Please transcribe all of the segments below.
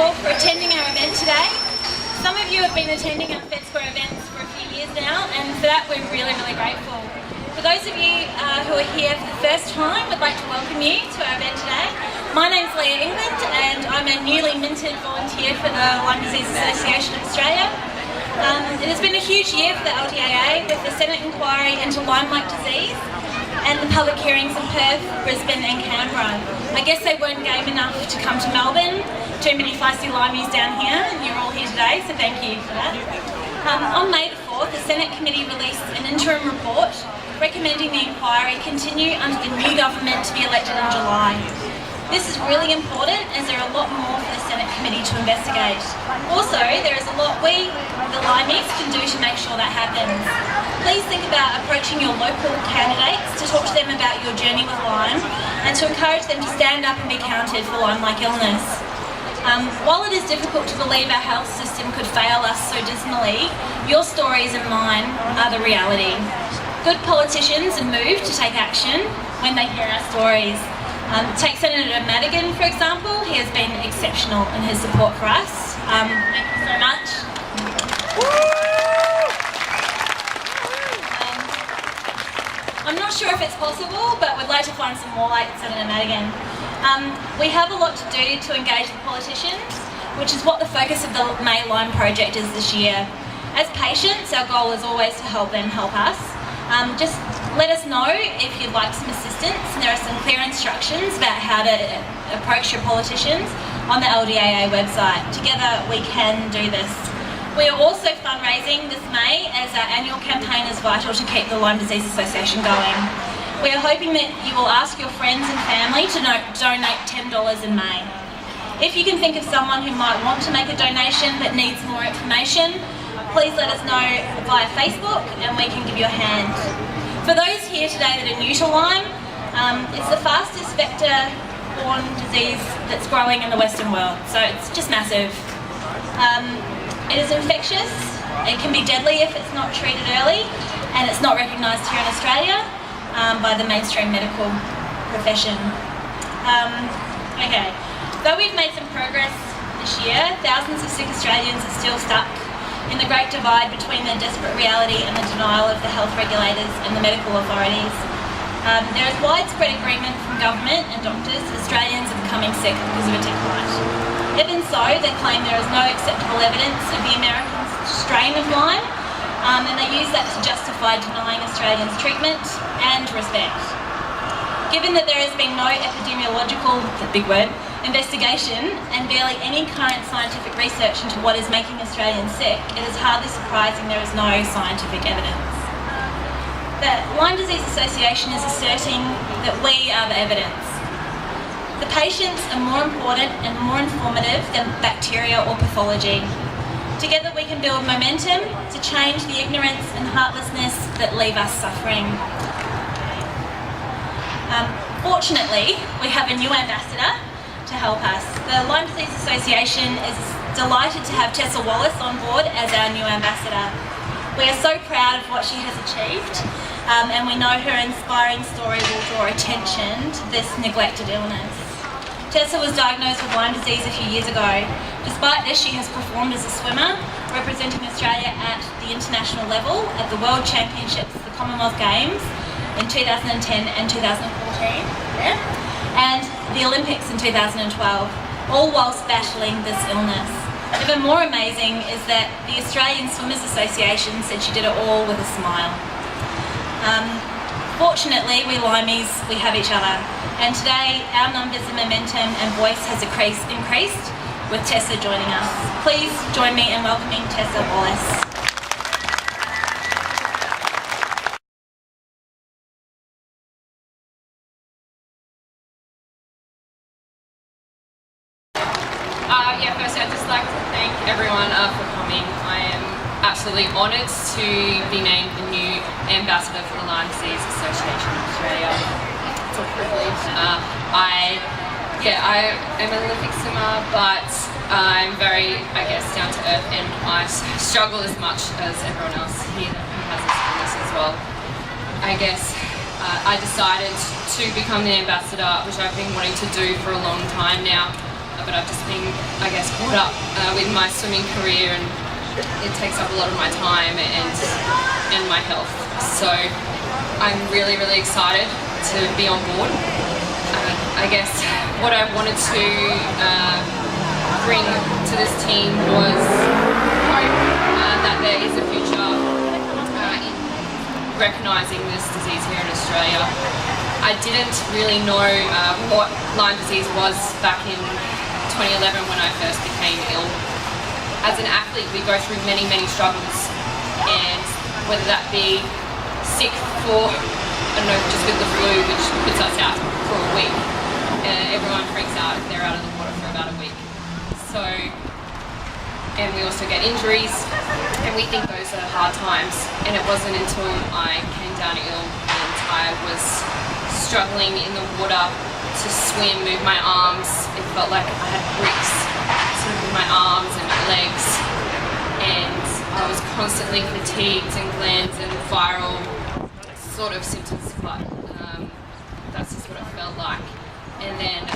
all for attending our event today. Some of you have been attending our FedScore events for a few years now, and for that we're really, really grateful. For those of you who are here for the first time, we'd like to welcome you to our event today. My name's Lea England, and I'm a newly minted volunteer for the Lyme Disease Association of Australia. It has been a huge year for the LDAA with the Senate inquiry into Lyme-like disease and the public hearings in Perth, Brisbane and Canberra. I guess they weren't game enough to come to Melbourne. Too many feisty Limeys down here, and you're all here today, so thank you for that. On May the 4th, the Senate committee released an interim report recommending the inquiry continue under the new government to be elected in July. This is really important as there are a lot more for the Senate committee to investigate. Also, there is a lot we, the Limeys, can do to make sure that happens. Please think about approaching your local candidates to talk to them about your journey with Lyme and to encourage them to stand up and be counted for Lyme-like illness. While it is difficult to believe our health system could fail us so dismally, your stories and mine are the reality. Good politicians are moved to take action when they hear our stories. Take Senator Madigan, for example. He has been exceptional in his support for us. Thank you so much. I'm not sure if it's possible, but we'd like to find some more like Senator Madigan. We have a lot to do to engage with politicians, which is what the focus of the May Lyme project is this year. As patients, our goal is always to help them help us. Just let us know if you'd like some assistance. There are some clear instructions about how to approach your politicians on the LDAA website. Together we can do this. We are also fundraising this May as our annual campaign is vital to keep the Lyme Disease Association going. We are hoping that you will ask your friends and family to donate $10 in May. If you can think of someone who might want to make a donation but needs more information, please let us know via Facebook and we can give you a hand. For those here today that are new to Lyme, it's the fastest vector-borne disease that's growing in the Western world, so it's just massive. It is infectious, it can be deadly if it's not treated early, and it's not recognised here in Australia by the mainstream medical profession. Okay, though we've made some progress this year, thousands of sick Australians are still stuck in the great divide between the desperate reality and the denial of the health regulators and the medical authorities. There is widespread agreement from government and doctors that Australians are becoming sick because of a tick bite. Even so, they claim there is no acceptable evidence of the American strain of Lyme, and they use that to justify denying Australians treatment and respect. Given that there has been no epidemiological, big word, investigation and barely any current scientific research into what is making Australians sick, it is hardly surprising there is no scientific evidence. The Lyme Disease Association is asserting that we are the evidence. The patients are more important and more informative than bacteria or pathology. Together we can build momentum to change the ignorance and heartlessness that leave us suffering. Fortunately, we have a new ambassador to help us. The Lyme Disease Association is delighted to have Tessa Wallace on board as our new ambassador. We are so proud of what she has achieved, and we know her inspiring story will draw attention to this neglected illness. Tessa was diagnosed with Lyme disease a few years ago. Despite this, she has performed as a swimmer, representing Australia at the international level at the World Championships, the Commonwealth Games in 2010 and 2014, and the Olympics in 2012, all whilst battling this illness. Even more amazing is that the Australian Swimmers Association said she did it all with a smile. Fortunately, we Limeys, we have each other, and today our numbers and momentum and voice has increased with Tessa joining us. Please join me in welcoming Tessa Wallace. Firstly, I'd just like to thank everyone for coming. I am absolutely honoured to be named the new ambassador for the Lyme Disease Association of Australia. It's a privilege. I am an Olympic swimmer, but I'm very, down to earth, and I struggle as much as everyone else here who has this illness as well. I decided to become the ambassador, which I've been wanting to do for a long time now. but I've just been, I guess, caught up with my swimming career, and it takes up a lot of my time and my health. So I'm really, really excited to be on board. I guess what I wanted to bring to this team was hope that there is a future in recognising this disease here in Australia. I didn't really know what Lyme disease was back in 2011 when I first became ill. As an athlete, we go through many, many struggles, and whether that be sick for, I don't know, just with the flu, which puts us out for a week. Everyone freaks out if they're out of the water for about a week. So, and we also get injuries, and we think those are hard times. And it wasn't until I came down ill and I was struggling in the water to swim, move my arms. It felt like I had bricks sort of in my arms and my legs, and I was constantly fatigued and glands and viral sort of symptoms, but that's just what it felt like. And then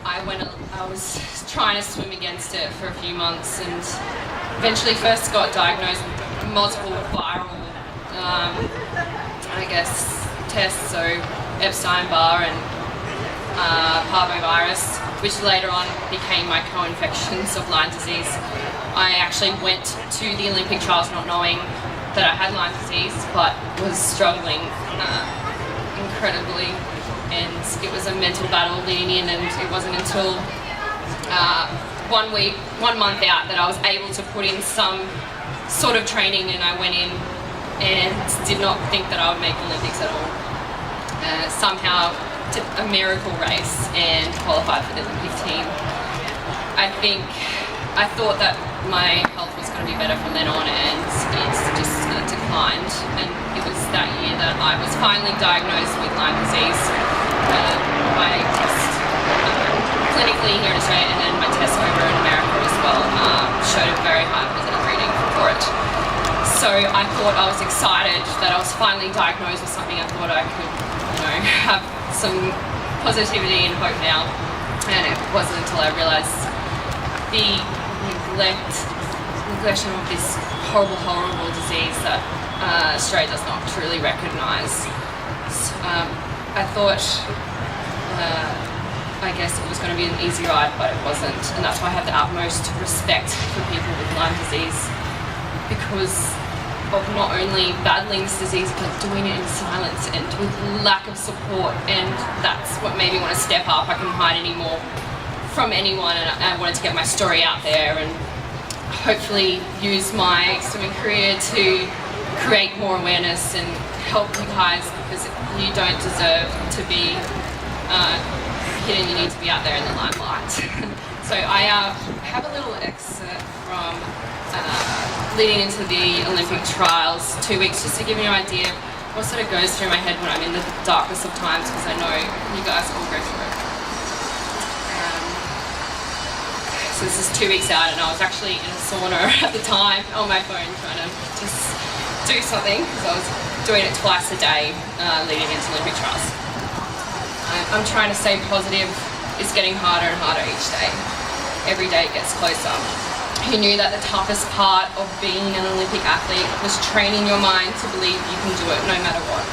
I was trying to swim against it for a few months, and eventually first got diagnosed with multiple viral, I guess, tests, so Epstein-Barr and parvovirus, which later on became my co-infections of Lyme disease. I actually went to the Olympic trials not knowing that I had Lyme disease, but was struggling incredibly, and it was a mental battle leading in, and it wasn't until 1 month out that I was able to put in some sort of training, and I went in and did not think that I would make Olympics at all. Somehow did a miracle race and qualified for the Olympic team. I thought that my health was going to be better from then on, and it's just declined. And it was that year that I was finally diagnosed with Lyme disease. My test clinically here in Australia, and then my test over in America as well, showed a very high positive reading for it. So I thought, I was excited that I was finally diagnosed with something. I thought I could, have some positivity and hope now. And it wasn't until I realised the neglection of this horrible, horrible disease that Australia does not truly recognise. I thought, I guess it was going to be an easy ride, but it wasn't. And that's why I have the utmost respect for people with Lyme disease, because of not only battling this disease, but doing it in silence and with lack of support. And that's what made me want to step up. I couldn't hide anymore from anyone, and I wanted to get my story out there and hopefully use my swimming career to create more awareness and help you guys, because you don't deserve to be hidden. You need to be out there in the limelight. So I have a little excerpt from leading into the Olympic trials, 2 weeks, just to give you an idea of what sort of goes through my head when I'm in the darkest of times, because I know you guys all go through it. So this is 2 weeks out, and I was actually in a sauna at the time on my phone trying to just do something, because I was doing it twice a day leading into Olympic trials. I'm trying to stay positive. It's getting harder and harder each day. Every day it gets closer. Who knew that the toughest part of being an Olympic athlete was training your mind to believe you can do it no matter what.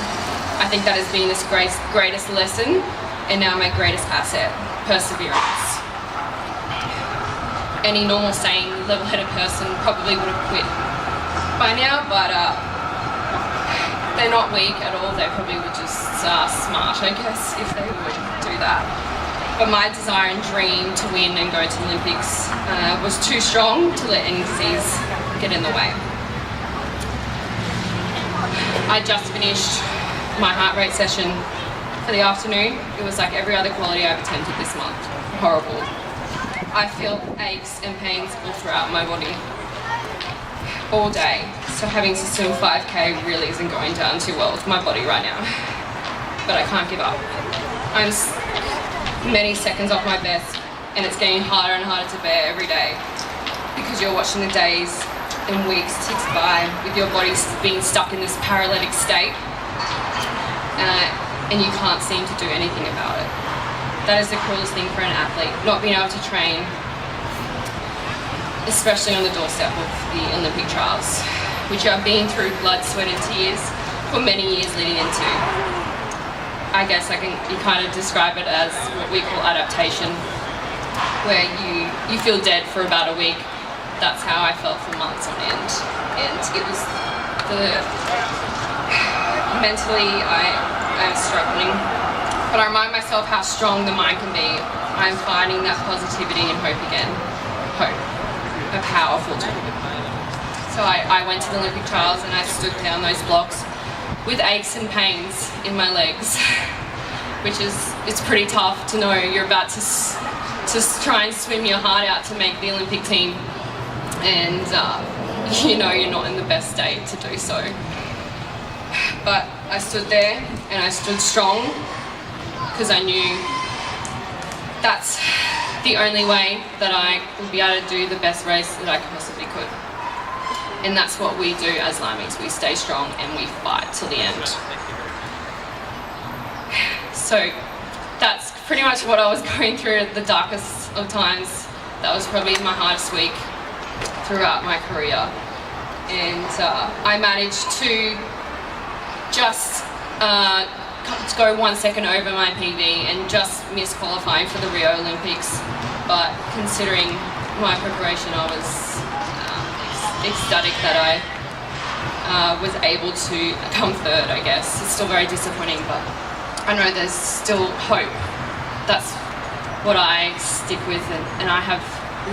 I think that has been this greatest lesson, and now my greatest asset, perseverance. Any normal, sane, level-headed person probably would have quit by now, but they're not weak at all. They probably were just smart, I guess, if they would do that. But my desire and dream to win and go to the Olympics was too strong to let any disease get in the way. I just finished my heart rate session for the afternoon. It was like every other quality I've attempted this month. Horrible. I feel aches and pains all throughout my body all day. So having to swim 5k really isn't going down too well with my body right now. But I can't give up. I'm many seconds off my best, and it's getting harder and harder to bear every day, because you're watching the days and weeks tick by with your body being stuck in this paralytic state, and you can't seem to do anything about it. that is the cruelest thing for an athlete, not being able to train, especially on the doorstep of the Olympic trials, which I've been through blood, sweat and tears for many years leading into. I guess you kind of describe it as what we call adaptation, where you feel dead for about a week. That's how I felt for months on end. And it was mentally I'm struggling. But I remind myself how strong the mind can be. I'm finding that positivity and hope again. Hope. A powerful tool. So I went to the Olympic trials and I stood down those blocks with aches and pains in my legs, which it's pretty tough to know you're about to try and swim your heart out to make the Olympic team, and you know you're not in the best state to do so. But I stood there and I stood strong because I knew that's the only way that I would be able to do the best race that I possibly could. And that's what we do as Lymies. We stay strong and we fight till the end. So that's pretty much what I was going through at the darkest of times. That was probably my hardest week throughout my career. And I managed to just go 1 second over my PB and just miss qualifying for the Rio Olympics. But considering my preparation, I was ecstatic that I was able to come third, I guess. It's still very disappointing, but I know there's still hope. That's what I stick with, and I have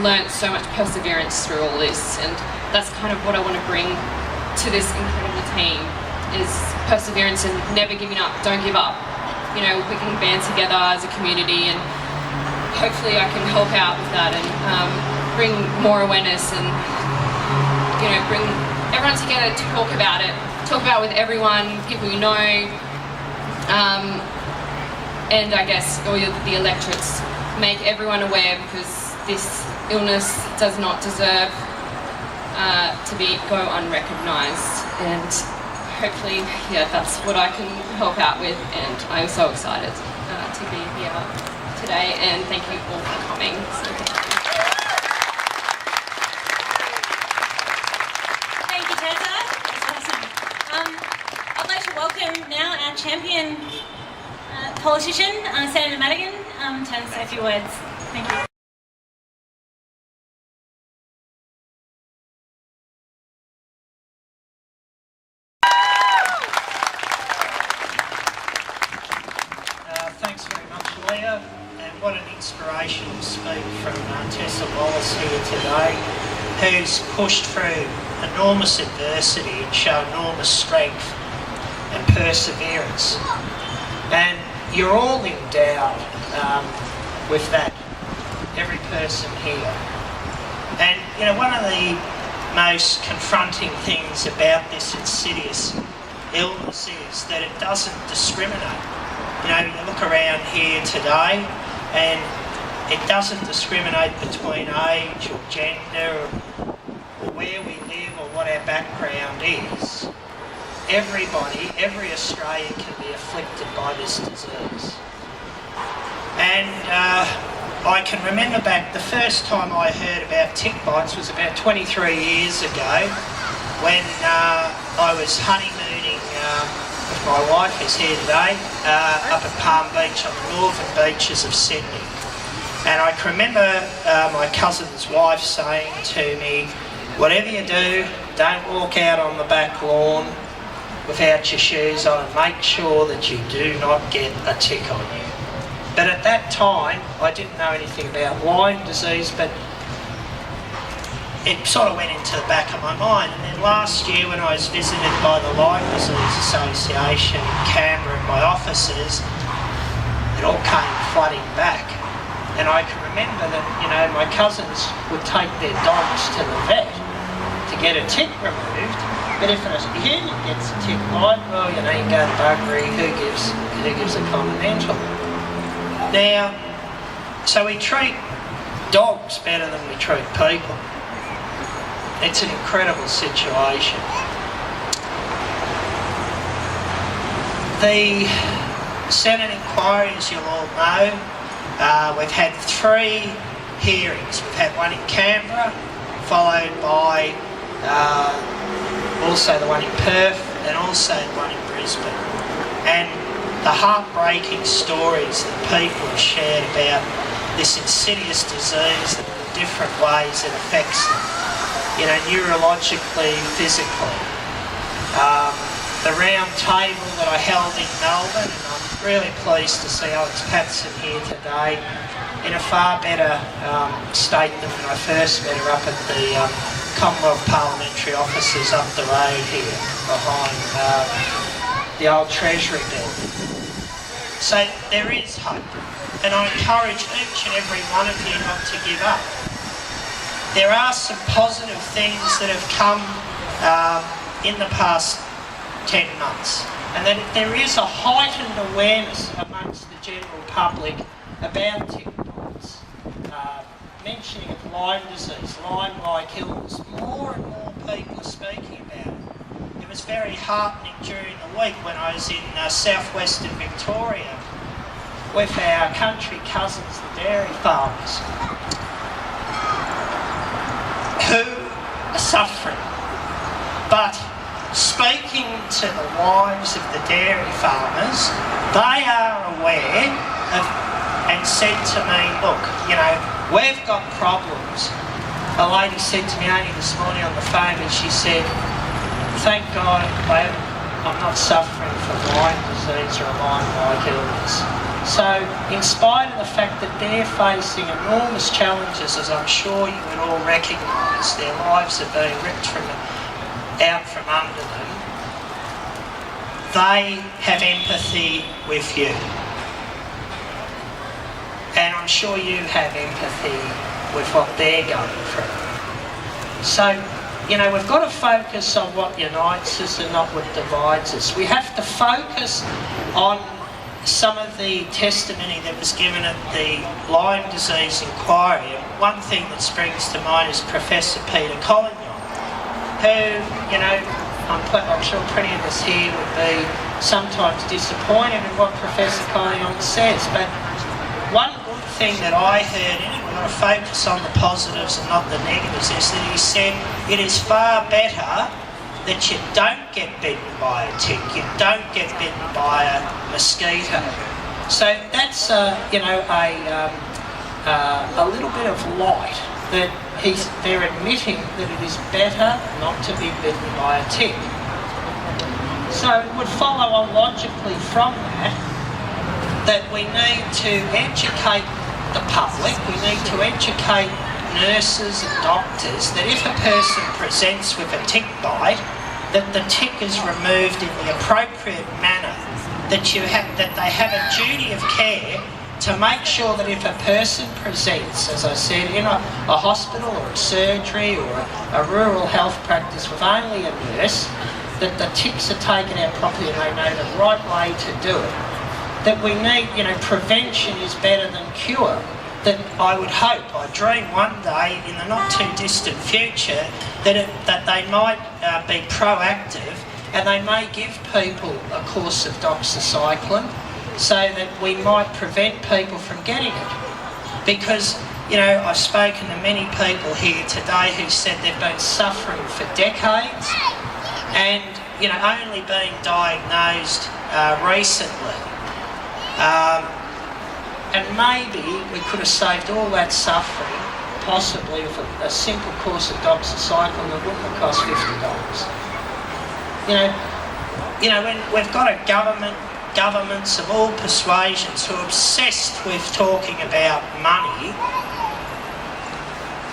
learnt so much perseverance through all this, and that's kind of what I want to bring to this incredible team, is perseverance and never giving up. Don't give up. You know, we can band together as a community, and hopefully I can help out with that and bring more awareness and, you know, bring everyone together to talk about it. Talk about it with everyone, people you know, and I guess all the electorates. Make everyone aware, because this illness does not deserve to go unrecognised. And hopefully, yeah, that's what I can help out with, and I'm so excited to be here today, and thank you all for coming. Thank you, Tessa. That's awesome. I'd like to welcome now our champion politician, Senator Madigan, to say a few words. Thank you. Thanks very much, Lea, and what an inspirational speak from Tessa Wallace here today, who's pushed through enormous adversity and shown enormous strength and perseverance. And you're all endowed with that, every person here. And, you know, one of the most confronting things about this insidious illness is that it doesn't discriminate. You know, you look around here today and it doesn't discriminate between age or gender or where we live or what our background is. Everybody, every Australian can be afflicted by this disease. And I can remember back, the first time I heard about tick bites was about 23 years ago when I was honeymooning with my wife, who's here today, up at Palm Beach on the northern beaches of Sydney. And I can remember my cousin's wife saying to me, whatever you do, don't walk out on the back lawn without your shoes on, and make sure that you do not get a tick on you. But at that time, I didn't know anything about Lyme disease, but it sort of went into the back of my mind. And then last year when I was visited by the Lyme Disease Association in Canberra and my officers, it all came flooding back. And I can remember that, you know, my cousins would take their dogs to the vet to get a tick removed. But if a human gets a tick bite, well, you know, you go to buggery, who gives a continental? Now, so we treat dogs better than we treat people. It's an incredible situation. The Senate inquiry, as you'll all know, We've had 3 hearings. We've had one in Canberra, followed by also the one in Perth, and also the one in Brisbane. And the heartbreaking stories that people have shared about this insidious disease and the different ways it affects them, you know, neurologically, physically. The round table that I held in Melbourne, and I'm really pleased to see Alex Patson here today in a far better state than when I first met her up at the Commonwealth Parliamentary Offices up the road here behind the old Treasury building. So there is hope, and I encourage each and every one of you not to give up. There are some positive things that have come in the past 10 months, and that there is a heightened awareness amongst the general public about tick bites. Mentioning of Lyme disease, Lyme-like illness, more and more people are speaking about it. It was very heartening during the week when I was in southwestern Victoria with our country cousins, the dairy farmers, who are suffering. But speaking to the wives of the dairy farmers, they are aware of, and said to me, look, you know, we've got problems. A lady said to me only this morning on the phone, and she said, thank God I'm not suffering from Lyme disease or a Lyme-like illness. So, in spite of the fact that they're facing enormous challenges, as I'm sure you would all recognise, their lives are being ripped out from under them, they have empathy with you. And I'm sure you have empathy with what they're going through. So, you know, we've got to focus on what unites us and not what divides us. We have to focus on some of the testimony that was given at the Lyme disease inquiry. And one thing that springs to mind is Professor Peter Collignon, who, you know, I'm sure plenty of us here would be sometimes disappointed in what Professor Collignon says, but one good thing that I heard in it, we're going to focus on the positives and not the negatives, is that he said it is far better that you don't get bitten by a tick, you don't get bitten by a mosquito. So that's you know, a little bit of light that they're admitting that it is better not to be bitten by a tick. So it would follow on logically from that we need to educate the public, we need to educate nurses and doctors that if a person presents with a tick bite, that the tick is removed in the appropriate manner, that they have a duty of care to make sure that if a person presents, as I said, in a hospital or a surgery or a rural health practice with only a nurse, that the ticks are taken out properly and they know the right way to do it. That we need, you know, prevention is better than cure. That I would hope, I dream one day in the not too distant future that they might be proactive and they may give people a course of doxycycline so that we might prevent people from getting it. Because, you know, I've spoken to many people here today who said they've been suffering for decades and, you know, only being diagnosed recently. And maybe we could have saved all that suffering, possibly with a simple course of doxycycline that wouldn't have cost $50. You know, when we've got a governments of all persuasions who are obsessed with talking about money,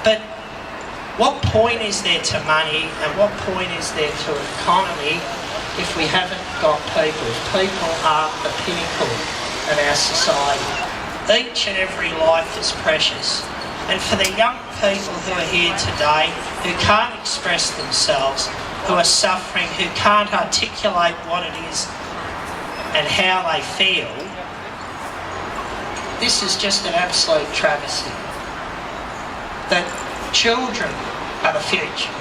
but what point is there to money and what point is there to economy if we haven't got people? If people are the pinnacle of our society. Each and every life is precious. And for the young people who are here today, who can't express themselves, who are suffering, who can't articulate what it is and how they feel, this is just an absolute travesty. That children are the future.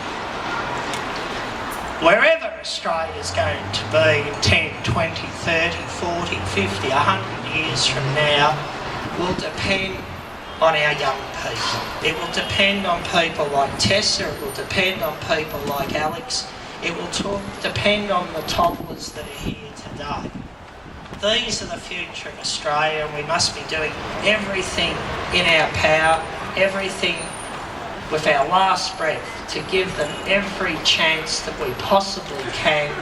Wherever Australia's going to be in 10, 20, 30, 40, 50, 100 years from now, will depend on our young people. It will depend on people like Tessa, it will depend on people like Alex, it will depend on the toddlers that are here today. These are the future of Australia, and we must be doing everything in our power, everything with our last breath to give them every chance that we possibly can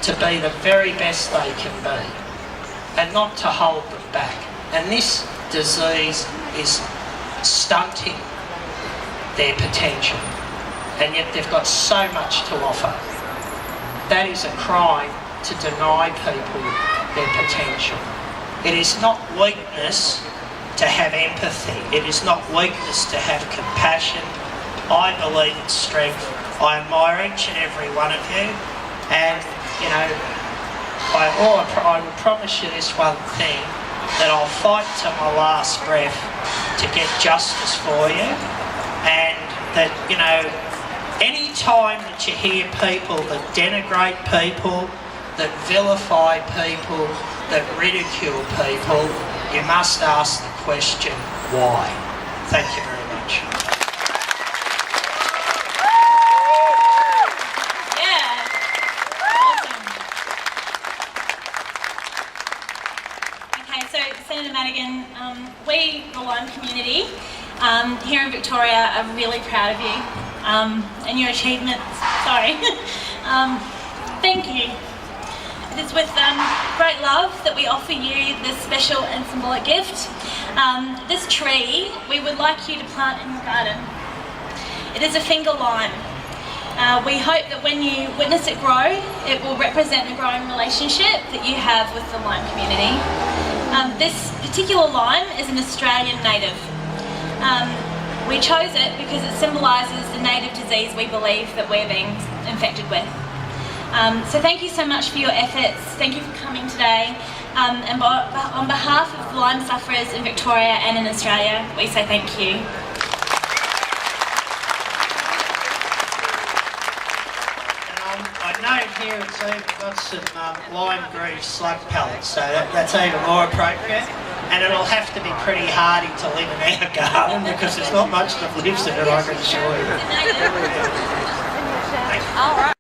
to be the very best they can be, and not to hold them back. And this disease is stunting their potential, and yet they've got so much to offer. That is a crime to deny people their potential. It is not weakness to have empathy. It is not weakness to have compassion. I believe it's strength. I admire each and every one of you, and you know, I will promise you this one thing, that I'll fight to my last breath to get justice for you, and that, you know, any time that you hear people that denigrate people, that vilify people, that ridicule people, you must ask the question, why? Thank you very much. Senator Madigan, we, the Lyme community, here in Victoria are really proud of you and your achievements. Thank you. It is with great love that we offer you this special and symbolic gift. This tree we would like you to plant in your garden. It is a finger lime. We hope that when you witness it grow, it will represent the growing relationship that you have with the Lyme community. This particular lime is an Australian native. We chose it because it symbolises the native disease we believe that we're being infected with. So thank you so much for your efforts. Thank you for coming today. And on behalf of the Lyme sufferers in Victoria and in Australia, we say thank you. I know here it's even got some lime groove slug pellets, so that's even more appropriate. And it'll have to be pretty hardy to live in our garden because there's not much that lives in it, I can assure you. All right.